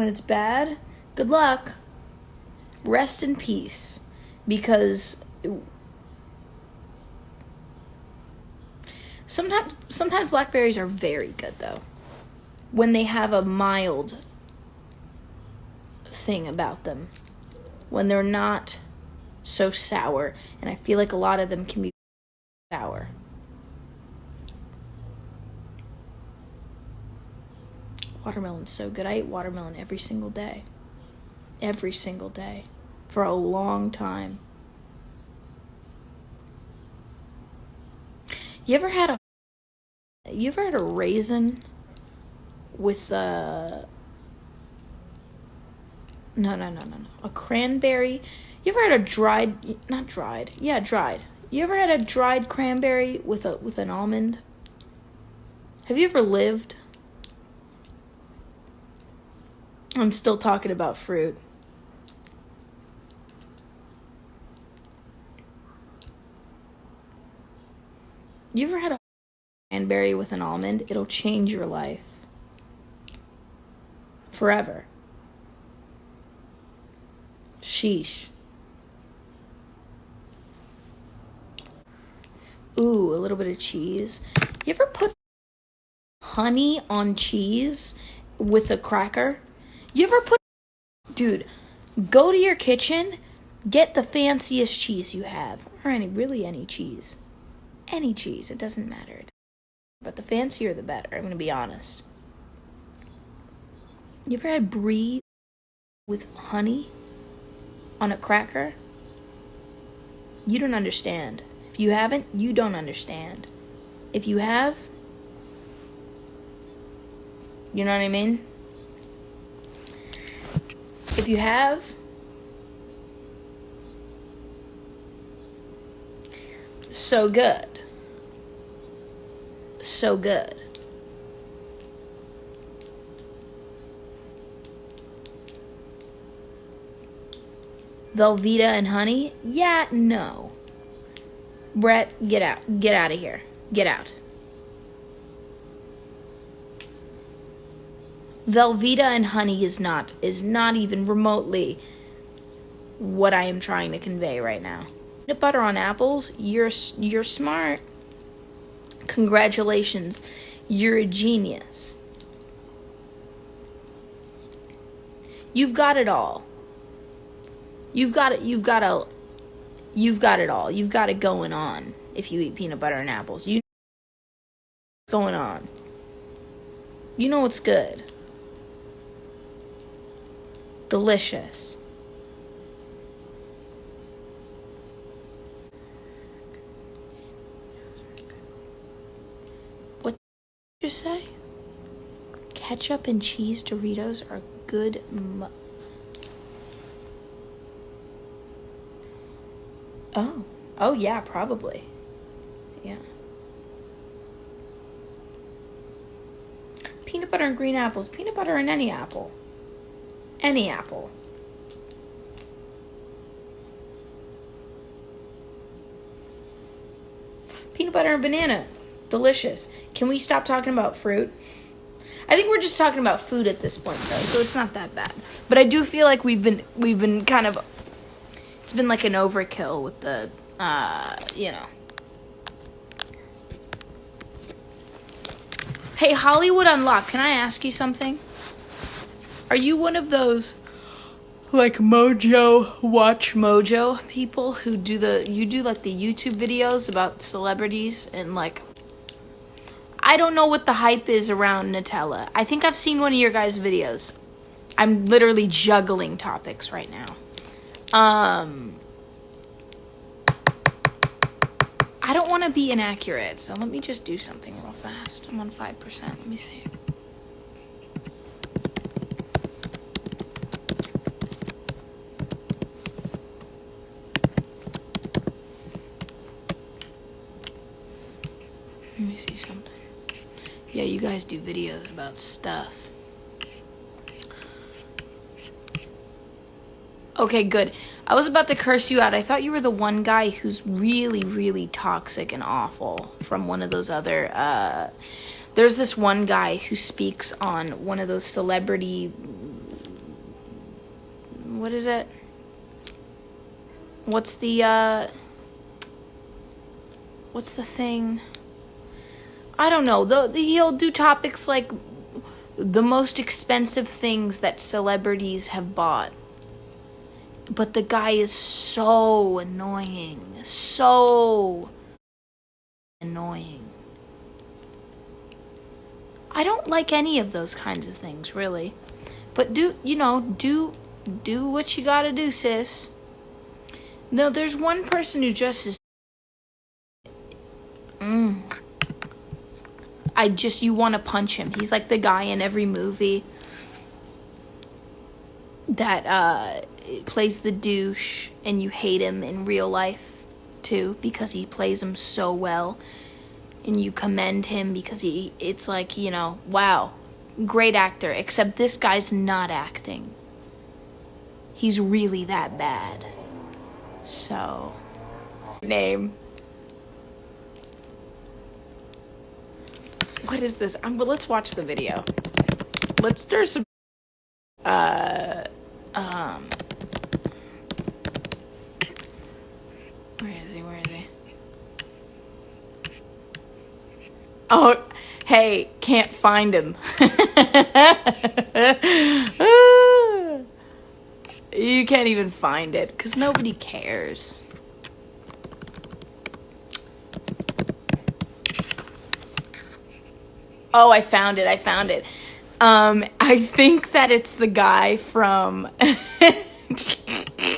When it's bad, good luck. Rest in peace. Because sometimes blackberries are very good, though. When they have a mild thing about them. When they're not so sour. And I feel like a lot of them can be sour. Watermelon's so good. I ate watermelon every single day. Every single day. For a long time. You ever had a raisin with a cranberry? You ever had a dried. You ever had a dried cranberry with an almond? Have you ever lived? I'm still talking about fruit. You ever had a cranberry with an almond? It'll change your life. Forever. Sheesh. Ooh, a little bit of cheese. You ever put honey on cheese with a cracker? You ever put... Dude, go to your kitchen, get the fanciest cheese you have. Or any cheese. Any cheese, it doesn't matter. But the fancier the better, I'm going to be honest. You ever had brie with honey on a cracker? You don't understand. If you haven't, you don't understand. If you have, you know what I mean? If you have, so good. So good. Velveeta and honey? Yeah, no. Brett, get out. Get out of here. Get out. Velveeta and honey is not even remotely what I am trying to convey right now. Peanut butter on apples? You're smart. Congratulations. You're a genius. You've got it all. You've got it all. You've got it going on if you eat peanut butter and apples. You know what's going on. You know what's good. Delicious. What did you say? Ketchup and cheese Doritos are good. Oh yeah, probably. Yeah. Peanut butter and green apples. Peanut butter and any apple. Any apple. Peanut butter and banana. Delicious. Can we stop talking about fruit? I think we're just talking about food at this point, though, so it's not that bad. But I do feel like we've been kind of... It's been like an overkill with the, Hey, Hollywood Unlocked, can I ask you something? Are you one of those, like, Watch Mojo people who do the YouTube videos about celebrities and, like... I don't know what the hype is around Nutella. I think I've seen one of your guys' videos. I'm literally juggling topics right now. I don't want to be inaccurate, so let me just do something real fast. I'm on 5%. Let me see. Let me see something. Yeah, you guys do videos about stuff. Okay, good. I was about to curse you out. I thought you were the one guy who's really, really toxic and awful from one of those other... there's this one guy who speaks on one of those celebrity what is it? What's the thing? I don't know. He'll do topics like the most expensive things that celebrities have bought. But the guy is so annoying. So annoying. I don't like any of those kinds of things, really. But do what you gotta do, sis. No, there's one person who just is... you want to punch him. He's like the guy in every movie that plays the douche, and you hate him in real life too because he plays him so well, and you commend him because it's like, wow, great actor, except this guy's not acting. He's really that bad. So, name. What is this? Let's watch the video. Let's stir some... Where is he? Oh, hey, can't find him. You can't even find it, because nobody cares. Oh, I found it. I think that it's the guy from...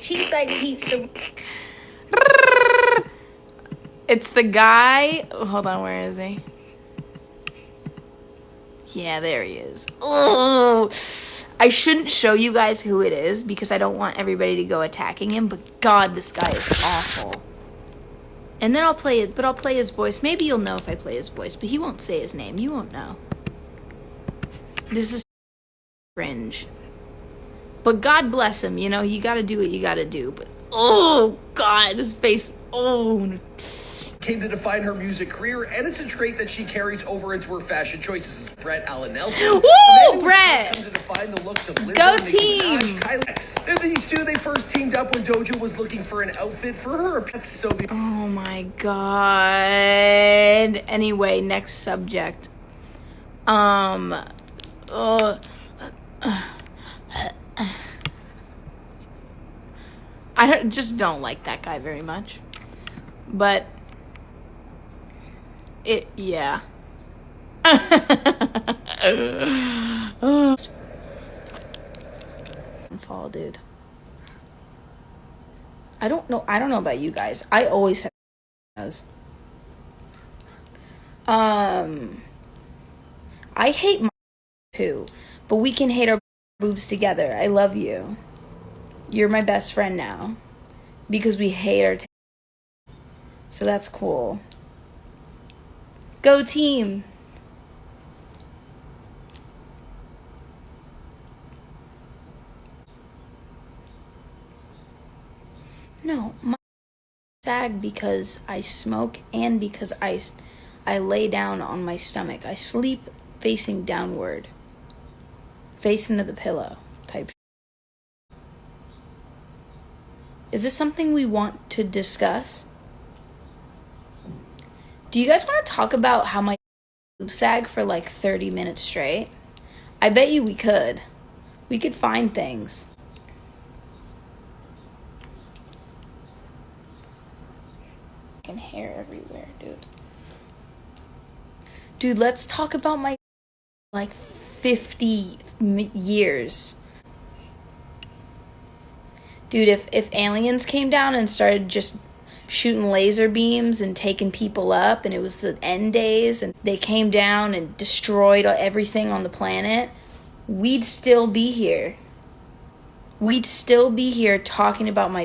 She's like, he's so... It's the guy... Hold on, where is he? Yeah, there he is. Oh, I shouldn't show you guys who it is because I don't want everybody to go attacking him, but God, this guy is awful. And then I'll play his voice. Maybe you'll know if I play his voice, but he won't say his name. You won't know. This is cringe. But God bless him, you gotta do what you gotta do. But, oh, God, his face, oh. Came to define her music career, and it's a trait that she carries over into her fashion choices. It's Brett Allen Nelson. Woo, Brett! Come to define the looks of Lizzo, Go Nicki team! Minaj, Kylie. And these two, they first teamed up when Doja was looking for an outfit for her. That's so big. Oh my God. Anyway, next subject. I just don't like that guy very much. But yeah. Fall, dude. I don't know about you guys. I always have nose. I hate my too, but we can hate our boobs together. I love you. You're my best friend now because we hate our so that's cool. Go team. No, my sag because I smoke and because I lay down on my stomach. I sleep facing downward, face into the pillow type. Is this something we want to discuss? Do you guys want to talk about how my boobs sag for like 30 minutes straight? I bet you we could. We could find things. And hair everywhere, dude. Dude, let's talk about my like 50 years. Dude, if aliens came down and started just shooting laser beams and taking people up, and it was the end days, and they came down and destroyed everything on the planet, we'd still be here. We'd still be here talking about my...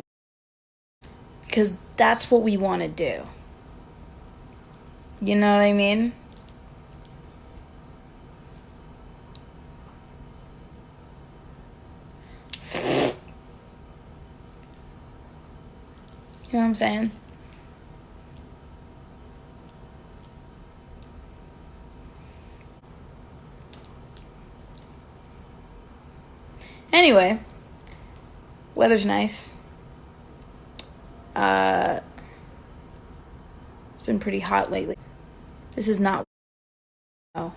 Because that's what we want to do. You know what I mean? You know what I'm saying? Anyway, Weather's nice. It's been pretty hot lately. This is not. Oh.